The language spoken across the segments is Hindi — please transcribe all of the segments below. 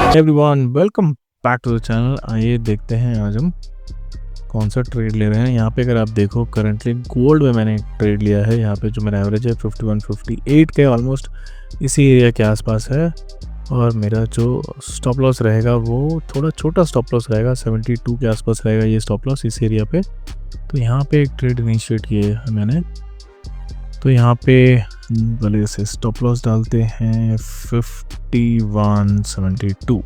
Everyone welcome back to the channel. आइए देखते हैं आज हम कौन सा ट्रेड ले रहे हैं। यहाँ पे अगर आप देखो करंटली गोल्ड में मैंने ट्रेड लिया है। यहाँ पे जो मेरा एवरेज है 51-58 के ऑलमोस्ट इसी एरिया के आसपास है। और मेरा जो स्टॉप लॉस रहेगा वो थोड़ा छोटा स्टॉप लॉस रहेगा, 72 के आसपास रहेगा ये स्टॉप लॉस इस एरिया पे। तो यहाँ पे एक ट्रेड इनिशिएट किए है मैंने। तो यहाँ पे पहले से स्टॉप लॉस डालते हैं 51.72।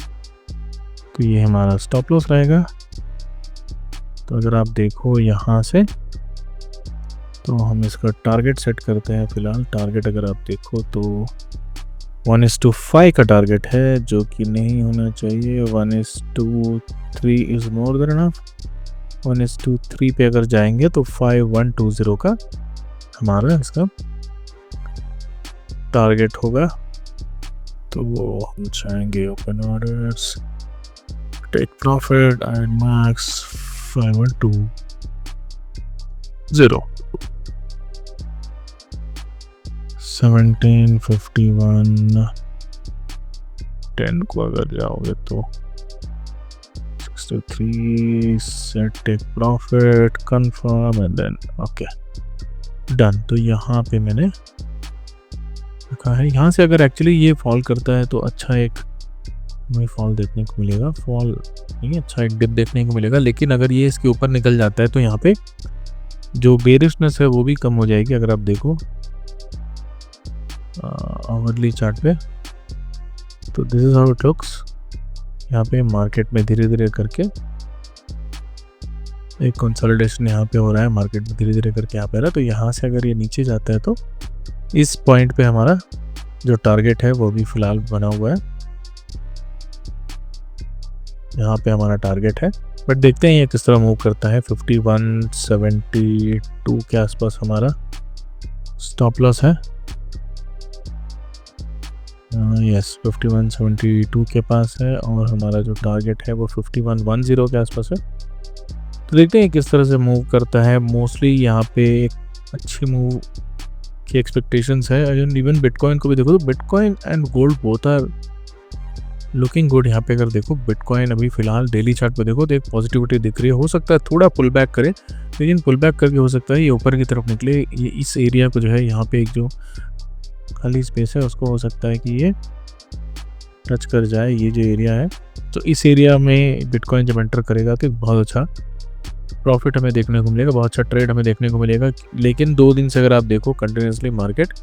तो ये हमारा स्टॉप लॉस रहेगा। तो अगर आप देखो यहाँ से तो हम इसका टारगेट सेट करते हैं। फ़िलहाल टारगेट अगर आप देखो तो 1:5 का टारगेट है, जो कि नहीं होना चाहिए। 1:3 इज़ मोर देन इनफ। 1:3 पे अगर जाएंगे तो 5120 का हमारा इसका टारगेट होगा। तो वो हम चाहेंगे open orders, take profit and max 5120। 1751 10 को अगर जाओगे तो 63 set take profit confirm and then okay done. तो यहाँ पे मैंने रखा है। यहाँ से अगर एक्चुअली ये फॉल करता है तो अच्छा एक हमें फॉल देखने को मिलेगा। फॉल नहीं, अच्छा एक डिप देखने को मिलेगा। लेकिन अगर ये इसके ऊपर निकल जाता है तो यहाँ पे जो बेरिशनेस है वो भी कम हो जाएगी। अगर आप देखो आवरली चार्ट पे तो this is how it looks. यहाँ पे मार्केट में धीरे धीरे करके एक कंसोलिडेशन यहाँ पे हो रहा है। मार्केट में धीरे धीरे करके यहाँ पे आ रहा है। तो यहाँ से अगर ये नीचे जाता है तो इस पॉइंट पे हमारा जो टारगेट है वो भी फिलहाल बना हुआ है। यहाँ पे हमारा टारगेट है, बट देखते हैं ये किस तरह मूव करता है। 5172 के आसपास हमारा स्टॉप लॉस है। यस 5172 के पास है और हमारा जो टारगेट है वो 5110 के आसपास है। तो देखते हैं किस तरह से मूव करता है। मोस्टली यहाँ पे एक अच्छी मूव की एक्सपेक्टेशंस है। इवन बिटकॉइन को भी देखो तो bitcoin and gold both are looking good. यहाँ पे अगर देखो बिटकॉइन अभी फिलहाल डेली चार्ट पे देखो तो एक पॉजिटिविटी दिख रही है। हो सकता है थोड़ा पुल बैक करे, लेकिन पुल बैक करके हो सकता है ये ऊपर की तरफ निकले। ये इस एरिया को जो है यहाँ पे एक जो खाली स्पेस है उसको हो सकता है कि ये टच कर जाए, ये जो एरिया है। तो इस एरिया में बिटकॉइन जब एंटर करेगा तो बहुत अच्छा प्रॉफिट हमें देखने को मिलेगा, बहुत अच्छा ट्रेड हमें देखने को मिलेगा। लेकिन 2 दिन से अगर आप देखो कंटिन्यूसली मार्केट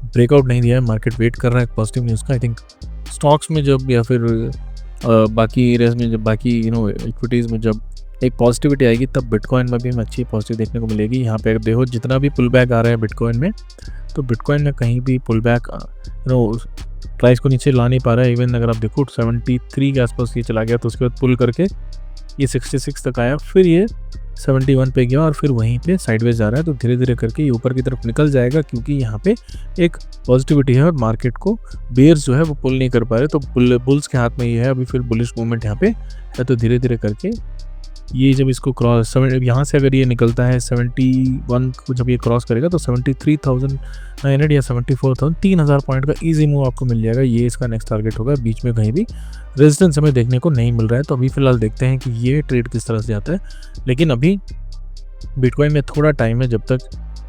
ब्रेकआउट नहीं दिया है। मार्केट वेट कर रहा है पॉजिटिव न्यूज़ का। आई थिंक स्टॉक्स में जब या फिर बाकी एरियाज में जब बाकी इक्विटीज़ में जब एक पॉजिटिविटी आएगी तब बिटकॉइन में भी हमें अच्छी पॉजिटिव देखने को मिलेगी। यहाँ पे अगर देखो जितना भी पुल बैक आ रहा है बिटकॉइन में, तो बिटकॉइन में कहीं भी पुल बैक प्राइस को नीचे ला नहीं पा रहा है। इवन अगर आप देखो 73 के आसपास ये चला गया तो उसके बाद पुल करके ये 66 तक आया, फिर ये 71 पे गया और फिर वहीं पे साइडवेज जा रहा है। तो धीरे धीरे करके ये ऊपर की तरफ निकल जाएगा, क्योंकि यहाँ पे एक पॉजिटिविटी है और मार्केट को बेयर्स जो है वो पुल नहीं कर पा रहे। तो बुल्स के हाथ में ये है अभी फिर बुलिश मूवमेंट यहाँ पे है। तो धीरे धीरे करके ये जब इसको क्रॉस यहाँ से अगर ये निकलता है 71 को जब ये क्रॉस करेगा तो 73,900 या 74,000 3000 पॉइंट का इजी मूव आपको मिल जाएगा। ये इसका नेक्स्ट टारगेट होगा। बीच में कहीं भी रेजिस्टेंस हमें देखने को नहीं मिल रहा है। तो अभी फ़िलहाल देखते हैं कि ये ट्रेड किस तरह से जाता है। लेकिन अभी बिटकॉइन में थोड़ा टाइम है, जब तक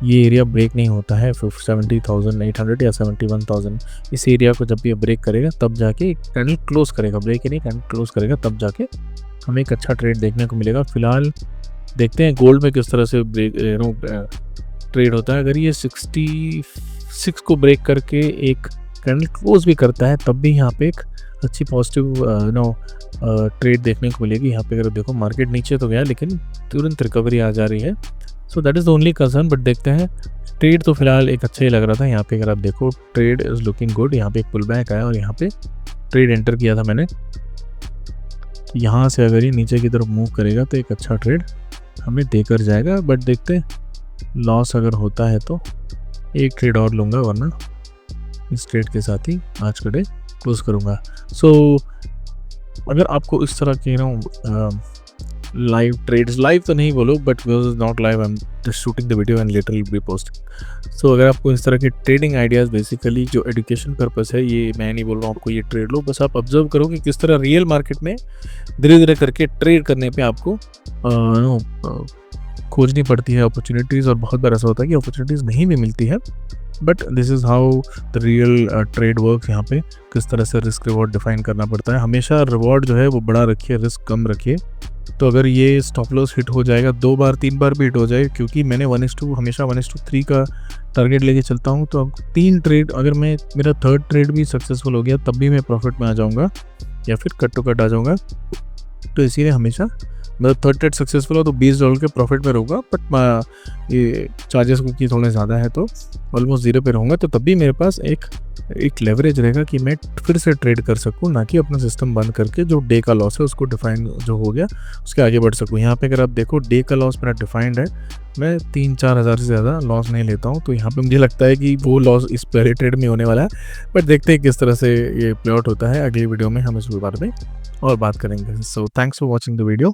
ये एरिया ब्रेक नहीं होता है 70,800 या 71,000 इस एरिया को जब ये ब्रेक करेगा तब जाके कैंडल क्लोज करेगा, ब्रेक ही नहीं कैंडल क्लोज करेगा, तब जाके हमें एक अच्छा ट्रेड देखने को मिलेगा। फिलहाल देखते हैं गोल्ड में किस तरह से ट्रेड होता है। अगर ये 66 को ब्रेक करके एक कैंडल क्लोज भी करता है तब भी यहाँ पे एक अच्छी पॉजिटिव ट्रेड देखने को मिलेगी। यहाँ पे अगर देखो मार्केट नीचे तो गया लेकिन तुरंत रिकवरी आ जा रही है। So that is the only concern. But देखते हैं ट्रेड तो फिलहाल एक अच्छा ही लग रहा था। यहाँ पे अगर आप देखो ट्रेड इज़ लुकिंग गुड। यहाँ पे एक पुल बैक आया और यहाँ पे ट्रेड एंटर किया था मैंने। यहाँ से अगर ये नीचे की तरफ मूव करेगा तो एक अच्छा ट्रेड हमें देकर जाएगा। बट देखते हैं लॉस अगर होता है तो एक ट्रेड और लूँगा, वरना इस ट्रेड के साथ ही आज का डे क्लोज करूँगा। सो अगर आपको इस तरह के लाइव ट्रेड्स, लाइव तो नहीं बोलो but because not live, I am just shooting the video and later will be posting. So अगर आपको इस तरह के ट्रेडिंग आइडियाज़ बेसिकली जो एजुकेशन पर्पस है, ये मैं नहीं बोल रहा हूँ आपको ये ट्रेड लो, बस आप ऑब्जर्व करो कि किस तरह रियल मार्केट में धीरे धीरे करके ट्रेड करने पे आपको खोजनी पड़ती है अपॉर्चुनिटीज़, और बहुत बार ऐसा होता है कि अपॉर्चुनिटीज़ नहीं भी मिलती है। But this is how the real trade work. यहाँ पे किस तरह से रिस्क रिवॉर्ड डिफाइन करना पड़ता है। हमेशा रिवॉर्ड जो है वो बड़ा रखिए, रिस्क कम रखिए। तो अगर ये स्टॉप लॉस हिट हो जाएगा 2 बार 3 बार भी हिट हो जाए, क्योंकि मैंने 1:2 हमेशा 1:3 का टारगेट लेके चलता हूँ, तो अब 3 ट्रेड अगर मैं मेरा थर्ड ट्रेड भी सक्सेसफुल हो गया तब भी मैं प्रॉफिट में आ जाऊँगा या फिर कट टू कट आ जाऊँगा। तो इसीलिए हमेशा मतलब थर्ड ट्रेड सक्सेसफुल हो तो $20 के प्रॉफिट में रहूँगा, बट ये चार्जेस क्योंकि थोड़े ज़्यादा है तो ऑलमोस्ट ज़ीरो पे रहूँगा। तो तब भी मेरे पास एक लेवरेज रहेगा कि मैं फिर से ट्रेड कर सकूँ, ना कि अपना सिस्टम बंद करके जो डे का लॉस है उसको डिफाइन जो हो गया उसके आगे बढ़ सकूँ। यहाँ पे अगर आप देखो डे का लॉस मेरा डिफाइंड है, मैं 3-4 हज़ार से ज़्यादा लॉस नहीं लेता हूँ। तो यहाँ पे मुझे लगता है कि वो लॉस इस पहले ट्रेड में होने वाला है, बट देखते हैं किस तरह से ये प्ले आउट होता है। अगली वीडियो में हम इस बारे में और बात करेंगे। So thanks for watching the video.